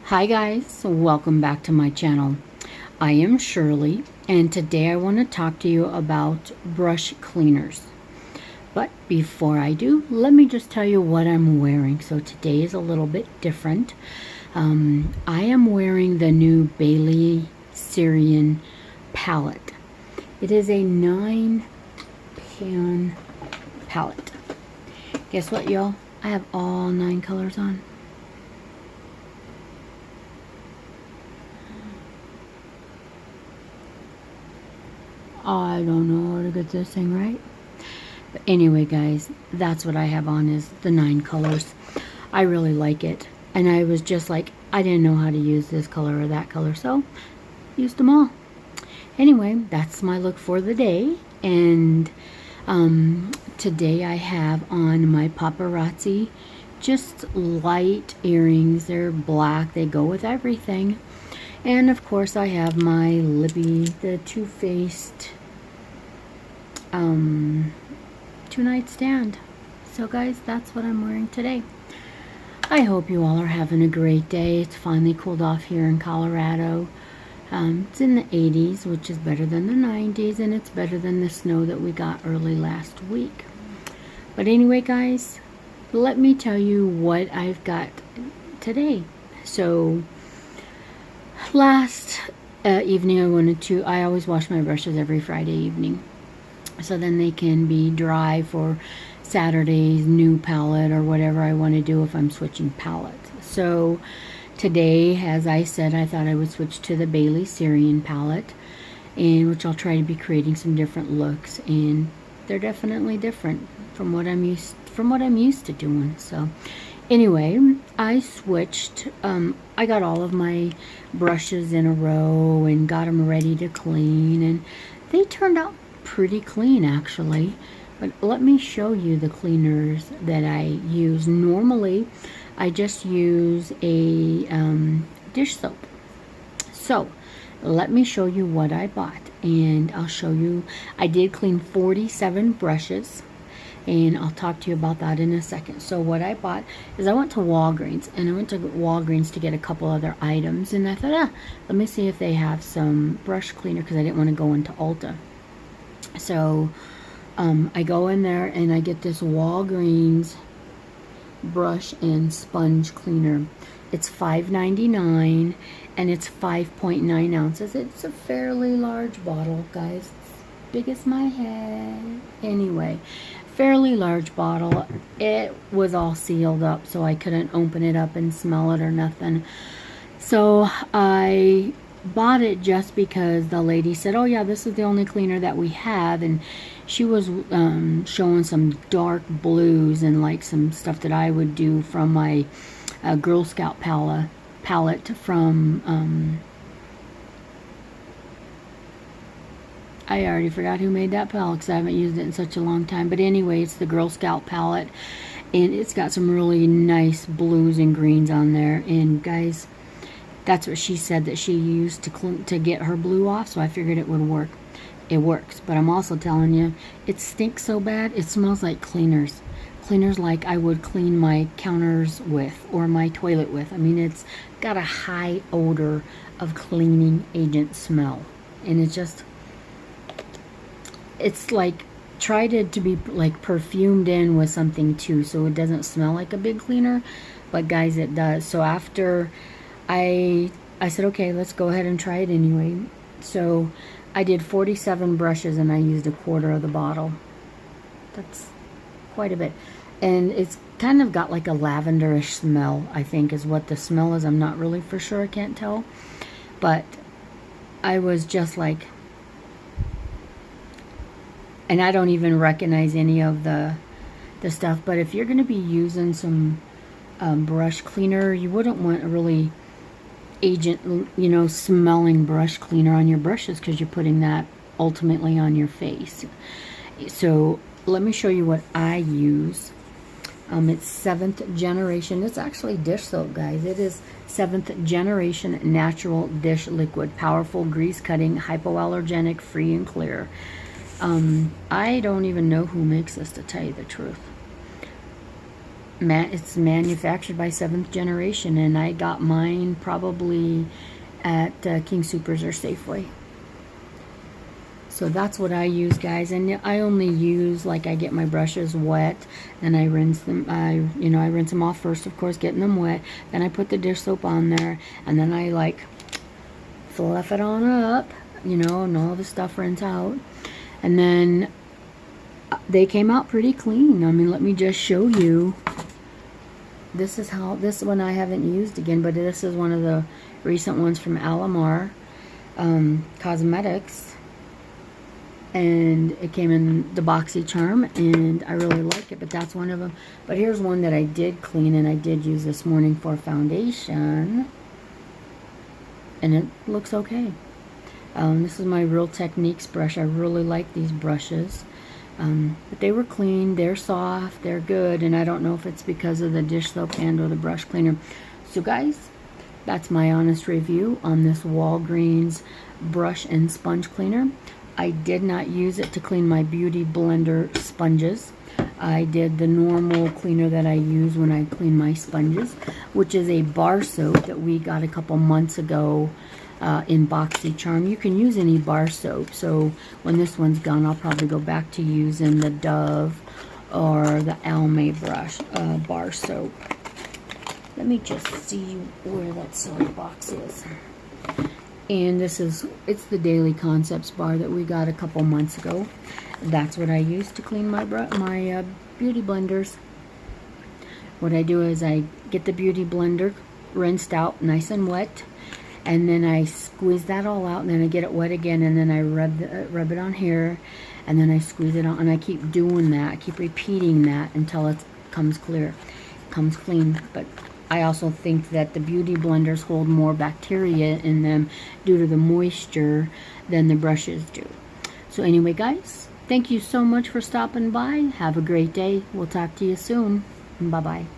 Hi guys, welcome back to my channel. I am Shirley and today I want to talk to you about brush cleaners. But before I do, let me just tell you what I'm wearing. So today is a little bit different. I am wearing the new Bailey Syrian palette. It is a 9-pan palette. Guess what, y'all? I have all 9 colors on. I don't know how to get this thing right. But anyway, guys, that's what I have on is the 9 colors. I really like it. And I was just like, I didn't know how to use this color or that color, so used them all. Anyway, that's my look for the day. And today I have on my paparazzi just light earrings. They're black. They go with everything. And of course I have my Libby, the Too Faced 2-night stand. So guys, that's what I'm wearing today. I hope you all are having a great day. It's finally cooled off here in Colorado. It's in the 80s, which is better than the 90s, and it's better than the snow that we got early last week. But anyway, guys, let me tell you what I've got today. So last evening I always wash my brushes every Friday evening, so then they can be dry for Saturday's new palette or whatever I want to do if I'm switching palettes. So today, as I said, I thought I would switch to the Bailey Syrian palette, in which I'll try to be creating some different looks, and they're definitely different from what I'm used to doing. So anyway, I switched. I got all of my brushes in a row and got them ready to clean, and they turned out pretty clean actually. But let me show you the cleaners that I use. Normally, I just use a dish soap. So let me show you what I bought, and I'll show you. I did clean 47 brushes. And I'll talk to you about that in a second. So what I bought is I went to Walgreens, and I went to Walgreens to get a couple other items, and I thought, let me see if they have some brush cleaner, because I didn't want to go into Ulta. So I go in there and I get this Walgreens brush and sponge cleaner. It's $5.99 and it's 5.9 ounces. It's a fairly large bottle, guys. It's big as my head. Anyway, fairly large bottle. It was all sealed up, so I couldn't open it up and smell it or nothing. So I bought it just because the lady said, oh yeah, this is the only cleaner that we have, and she was showing some dark blues and like some stuff that I would do from my Girl Scout palette from I already forgot who made that palette because I haven't used it in such a long time. But anyway, it's the Girl Scout palette, and it's got some really nice blues and greens on there. And guys, that's what she said that she used to get her blue off, so I figured it would work. It works, but I'm also telling you, it stinks so bad, it smells like cleaners. Cleaners like I would clean my counters with or my toilet with. I mean, it's got a high odor of cleaning agent smell. And it's like, try to be like perfumed in with something too, so it doesn't smell like a big cleaner. But guys, it does. So after I said, okay, let's go ahead and try it anyway. So I did 47 brushes and I used a quarter of the bottle. That's quite a bit. And it's kind of got like a lavenderish smell, I think is what the smell is. I'm not really for sure, I can't tell. But I was just like, and I don't even recognize any of the stuff. But if you're going to be using some brush cleaner, you wouldn't want a really agent, smelling brush cleaner on your brushes, because you're putting that ultimately on your face. So let me show you what I use. It's 7th generation. It's actually dish soap, guys. It is 7th generation natural dish liquid, powerful grease cutting, hypoallergenic, free and clear. I don't even know who makes this, to tell you the truth. it's manufactured by 7th generation, and I got mine probably at King Soopers or Safeway. So that's what I use, guys. And I only use, like, I get my brushes wet, and I rinse them. I rinse them off first, of course, getting them wet. Then I put the dish soap on there, and then I like fluff it on up, and all the stuff rinse out. And then they came out pretty clean. I mean, let me just show you. This is how, this one I haven't used again, but this is one of the recent ones from Alamar Cosmetics. And it came in the BoxyCharm, and I really like it, but that's one of them. But here's one that I did clean, and I did use this morning for foundation, and it looks okay. This is my Real Techniques brush. I really like these brushes, but they were clean, they're soft, they're good, and I don't know if it's because of the dish soap and or the brush cleaner. So guys, that's my honest review on this Walgreens brush and sponge cleaner. I did not use it to clean my Beauty Blender sponges. I did the normal cleaner that I use when I clean my sponges, which is a bar soap that we got a couple months ago in BoxyCharm. You can use any bar soap. So when this one's gone, I'll probably go back to using the Dove or the Almay brush bar soap. Let me just see where that silly box is. And it's the Daily Concepts bar that we got a couple months ago. That's what I use to clean my beauty blenders. What I do is I get the beauty blender rinsed out nice and wet, and then I squeeze that all out, and then I get it wet again, and then I rub it on here, and then I squeeze it on, and I keep doing that. I keep repeating that until it comes clear, comes clean. But I also think that the beauty blenders hold more bacteria in them due to the moisture than the brushes do. So anyway, guys, thank you so much for stopping by. Have a great day. We'll talk to you soon. Bye-bye.